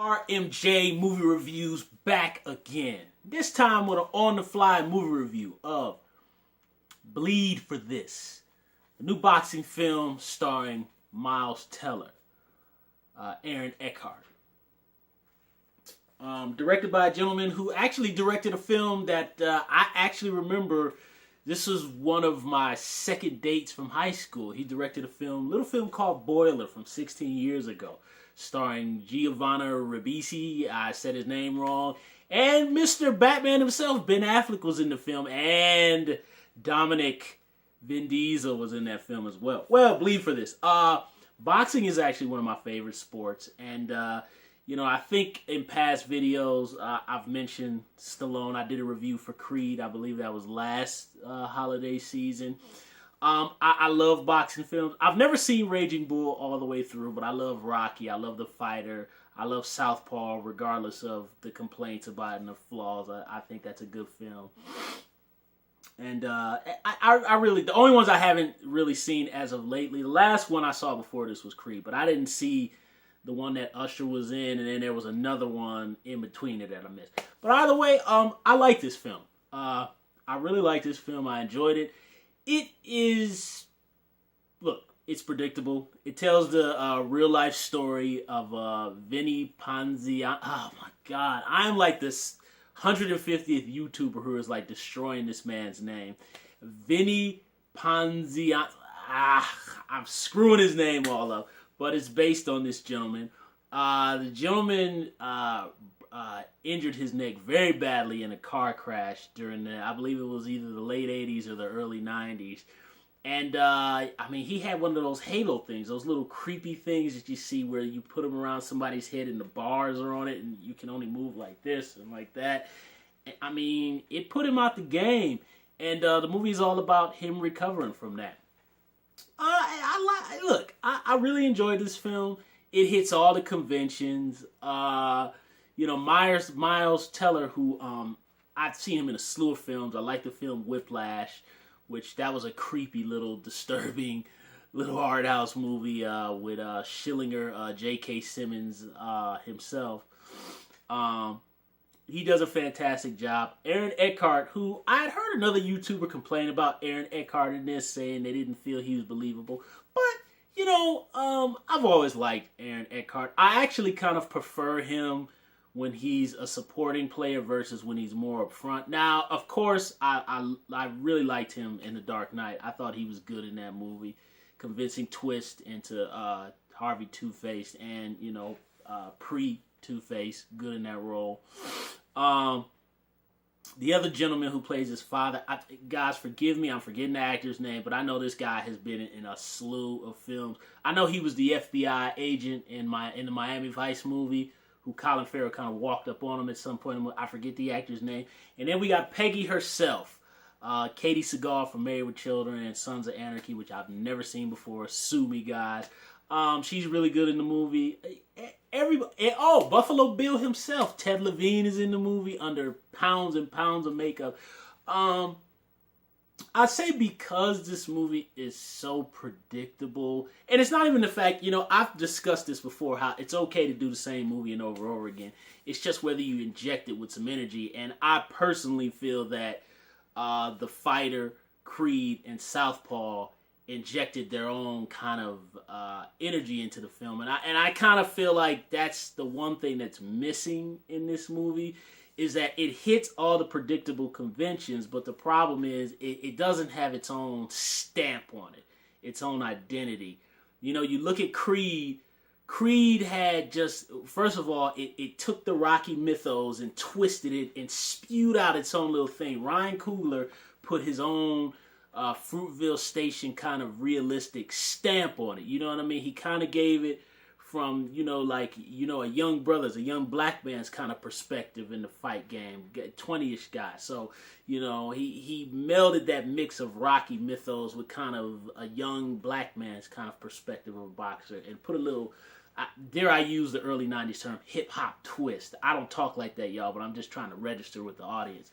RMJ Movie Reviews back again. This time with an on-the-fly movie review of Bleed for This, a new boxing film starring Miles Teller, Aaron Eckhart. Directed by a gentleman who actually directed a film that I actually remember. This was one of my second dates from high school. He directed a little film called Boiler from 16 years ago, starring Giovanni Ribisi. I said his name wrong. And Mr. Batman himself, Ben Affleck, was in the film. And Dominic Vin Diesel was in that film as well. Well, Bleed for This. Boxing is actually one of my favorite sports. And, I think in past videos, I've mentioned Stallone. I did a review for Creed. I believe that was last holiday season. I love boxing films. I've never seen Raging Bull all the way through, but I love Rocky. I love The Fighter. I love Southpaw, regardless of the complaints about it and the flaws. I think that's a good film. And I really, the only ones I haven't really seen as of lately, the last one I saw before this was Creed, but I didn't see the one that Usher was in, and then there was another one in between it that I missed. But either way, I like this film. I really like this film. I enjoyed it. It is, look, it's predictable. It tells the real life story of Vinny Pazienza. Oh my God, I'm like this 150th YouTuber who is like destroying this man's name. Vinny Pazienza. I'm screwing his name all up. But it's based on this gentleman. The gentleman injured his neck very badly in a car crash during I believe it was either the late 80s or the early 90s. And, he had one of those halo things, those little creepy things that you see where you put them around somebody's head and the bars are on it and you can only move like this and like that. It put him out the game. And the movie is all about him recovering from that. I really enjoyed this film. It hits all the conventions. Miles Teller, who I've seen him in a slew of films. I like the film Whiplash, which that was a creepy little disturbing little art house movie with Schillinger, J.K. Simmons himself. He does a fantastic job. Aaron Eckhart, who I had heard another YouTuber complain about Aaron Eckhart in this, saying they didn't feel he was believable. But, I've always liked Aaron Eckhart. I actually kind of prefer him when he's a supporting player versus when he's more up front. Now, of course, I really liked him in The Dark Knight. I thought he was good in that movie. Convincing twist into Harvey Two-Face and, pre-Two-Face. Good in that role. The other gentleman who plays his father, guys, forgive me, I'm forgetting the actor's name, but I know this guy has been in a slew of films. I know he was the FBI agent in the Miami Vice movie, who Colin Farrell kind of walked up on him at some point. I forget the actor's name. And then we got Peggy herself, Katie Seagal from Married with Children and Sons of Anarchy, which I've never seen before. Sue me, guys. She's really good in the movie. Buffalo Bill himself, Ted Levine, is in the movie under pounds and pounds of makeup. I'd say because this movie is so predictable, and it's not even the fact, I've discussed this before, how it's okay to do the same movie and over again. It's just whether you inject it with some energy, and I personally feel that The Fighter, Creed, and Southpaw injected their own kind of energy into the film, and I kind of feel like that's the one thing that's missing in this movie, is that it hits all the predictable conventions, but the problem is it doesn't have its own stamp on it, its own identity. You look at Creed. Creed had just, first of all, it took the Rocky mythos and twisted it and spewed out its own little thing. Ryan Coogler put his own Fruitville Station kind of realistic stamp on it. You know what I mean? He kind of gave it from, a young black man's kind of perspective in the fight game, 20-ish guy. So, he melded that mix of Rocky mythos with kind of a young black man's kind of perspective of a boxer and put a little, dare I use the early 90s term, hip-hop twist. I don't talk like that, y'all, but I'm just trying to register with the audience.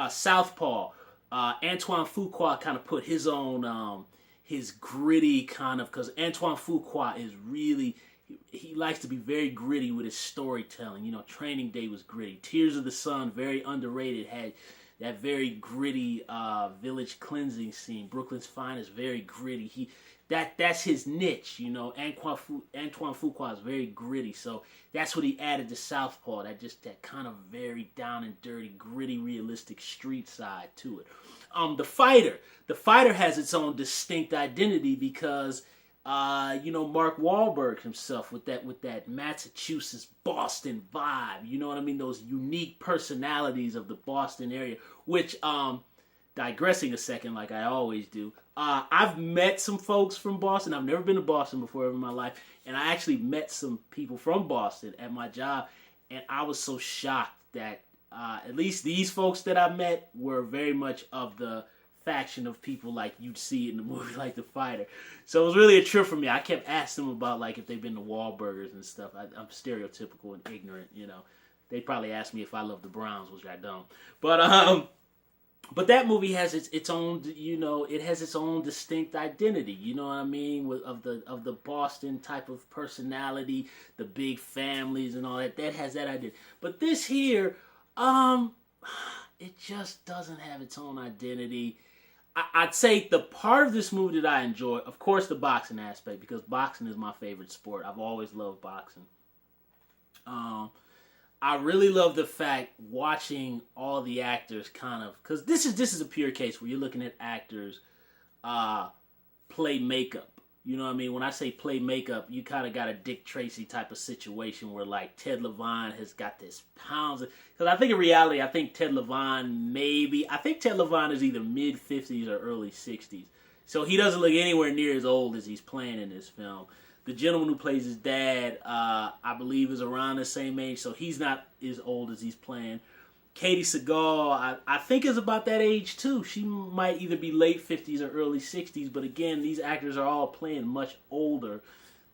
Southpaw. Antoine Fuqua kind of put his own, his gritty kind of, because Antoine Fuqua is really, he likes to be very gritty with his storytelling. You know, Training Day was gritty. Tears of the Sun, very underrated, had that very gritty village cleansing scene. Brooklyn's Finest, very gritty. That's his niche, you know. Antoine Fuqua is very gritty, so that's what he added to Southpaw. That kind of very down and dirty, gritty, realistic street side to it. The Fighter has its own distinct identity because Mark Wahlberg himself with that Massachusetts Boston vibe. You know what I mean? Those unique personalities of the Boston area, which digressing a second like I always do. I've met some folks from Boston. I've never been to Boston before in my life, and I actually met some people from Boston at my job, and I was so shocked that at least these folks that I met were very much of the faction of people like you'd see in the movie like The Fighter. So it was really a trip for me. I kept asking them about like if they've been to Wahlburgers and stuff. I'm stereotypical and ignorant, you know. They probably asked me if I love the Browns, which I don't. But that movie has its own, you know, it has its own distinct identity. You know what I mean? Of the Boston type of personality, the big families and all that. That has that identity. But this here, it just doesn't have its own identity. I'd say the part of this movie that I enjoy, of course, the boxing aspect, because boxing is my favorite sport. I've always loved boxing. I really love the fact watching all the actors kind of, because this is a pure case where you're looking at actors play makeup. You know what I mean? When I say play makeup, you kind of got a Dick Tracy type of situation where like Ted Levine has got this pounds. Because I think in reality, I think Ted Levine is either mid-50s or early 60s. So he doesn't look anywhere near as old as he's playing in this film. The gentleman who plays his dad, I believe, is around the same age, so he's not as old as he's playing. Katie Seagal, I think, is about that age, too. She might either be late 50s or early 60s, but again, these actors are all playing much older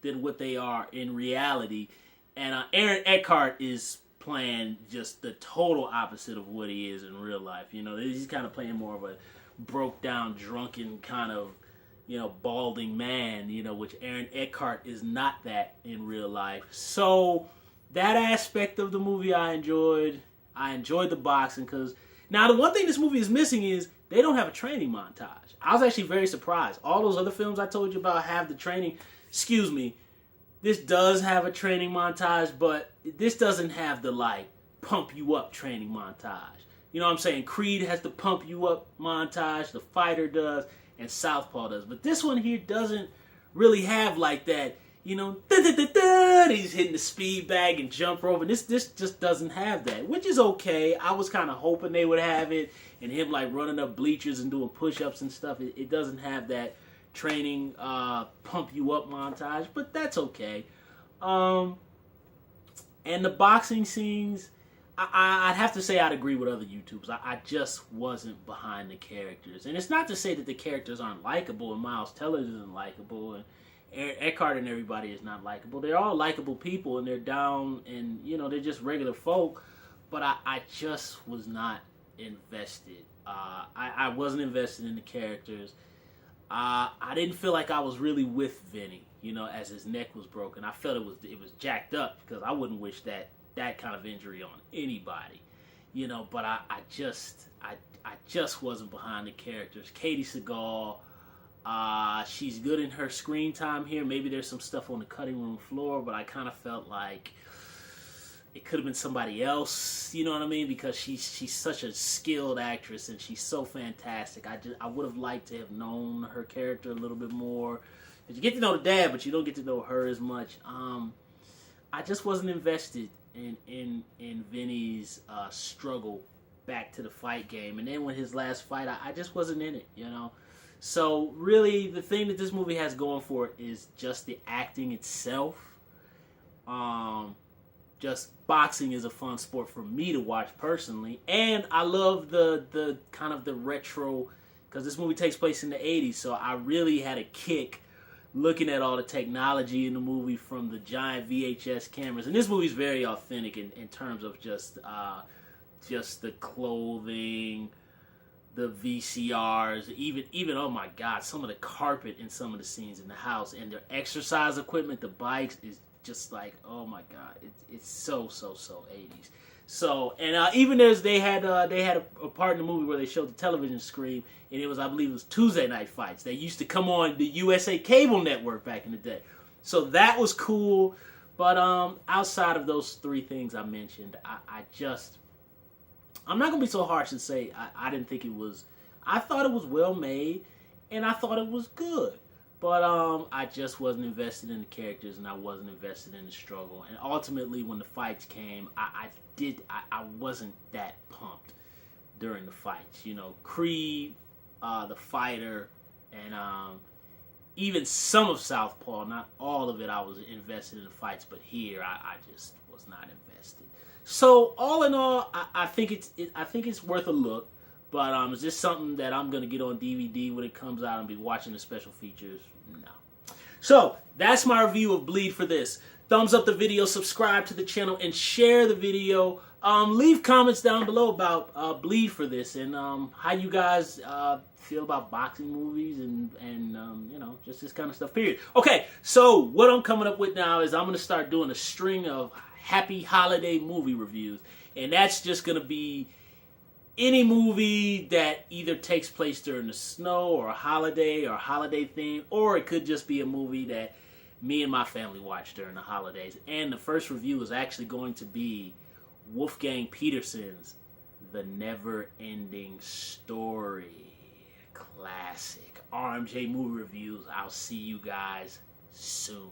than what they are in reality. And Aaron Eckhart is playing just the total opposite of what he is in real life. You know, he's kind of playing more of a broke-down, drunken kind of, you know, balding man, you know, which Aaron Eckhart is not that in real life. So that aspect of the movie I enjoyed. I enjoyed the boxing because now the one thing this movie is missing is they don't have a training montage. I was actually very surprised. All those other films I told you about have the training. Excuse me. This does have a training montage, but this doesn't have the like pump you up training montage. You know what I'm saying? Creed has the pump you up montage. The Fighter does. And Southpaw does. But this one here doesn't really have like that, you know, he's hitting the speed bag and jump rope. And this just doesn't have that, which is okay. I was kind of hoping they would have it. And him like running up bleachers and doing push-ups and stuff. It doesn't have that training pump you up montage, but that's okay. And the boxing scenes, I'd have to say I'd agree with other YouTubers. I just wasn't behind the characters. And it's not to say that the characters aren't likable and Miles Teller isn't likable and Eckhart and everybody is not likable. They're all likable people and they're down and, you know, they're just regular folk. But I just was not invested. I wasn't invested in the characters. I didn't feel like I was really with Vinny, you know, as his neck was broken. I felt it was jacked up because I wouldn't wish that kind of injury on anybody, you know. But I just wasn't behind the characters. Katie Seagal, she's good in her screen time here. Maybe there's some stuff on the cutting room floor, but I kind of felt like it could have been somebody else. You know what I mean? Because she's such a skilled actress and she's so fantastic. I would have liked to have known her character a little bit more. You get to know the dad, but you don't get to know her as much. I just wasn't invested in Vinny's struggle back to the fight game. And then when his last fight, I just wasn't in it, you know. So really, the thing that this movie has going for it is just the acting itself. Just boxing is a fun sport for me to watch personally. And I love the kind of the retro, because this movie takes place in the 80s, so I really had a kick looking at all the technology in the movie from the giant VHS cameras. And this movie's very authentic in terms of just the clothing, the VCRs, even oh my God, some of the carpet in some of the scenes in the house and their exercise equipment, the bikes is just like, oh my god, it's so 80s. So, and even they had a part in the movie where they showed the television screen, and it was, I believe it was Tuesday night fights. They used to come on the USA cable network back in the day. So that was cool. But outside of those three things I mentioned, I'm not gonna be so harsh and say I didn't think it was. I thought it was well made, and I thought it was good. But I just wasn't invested in the characters, and I wasn't invested in the struggle. And ultimately, when the fights came, I wasn't that pumped during the fights. You know, Creed, the fighter, and even some of Southpaw, not all of it, I was invested in the fights. But here, I just was not invested. So all in all, I think it's worth a look. But is this something that I'm going to get on DVD when it comes out and be watching the special features? No. So, that's my review of Bleed for This. Thumbs up the video, subscribe to the channel, and share the video. Leave comments down below about Bleed for This and how you guys feel about boxing movies and you know, just this kind of stuff, period. Okay, so what I'm coming up with now is I'm going to start doing a string of happy holiday movie reviews. And that's just going to be any movie that either takes place during the snow or a holiday theme, or it could just be a movie that me and my family watch during the holidays. And the first review is actually going to be Wolfgang Petersen's The Never Ending Story. Classic. RMJ Movie Reviews. I'll see you guys soon.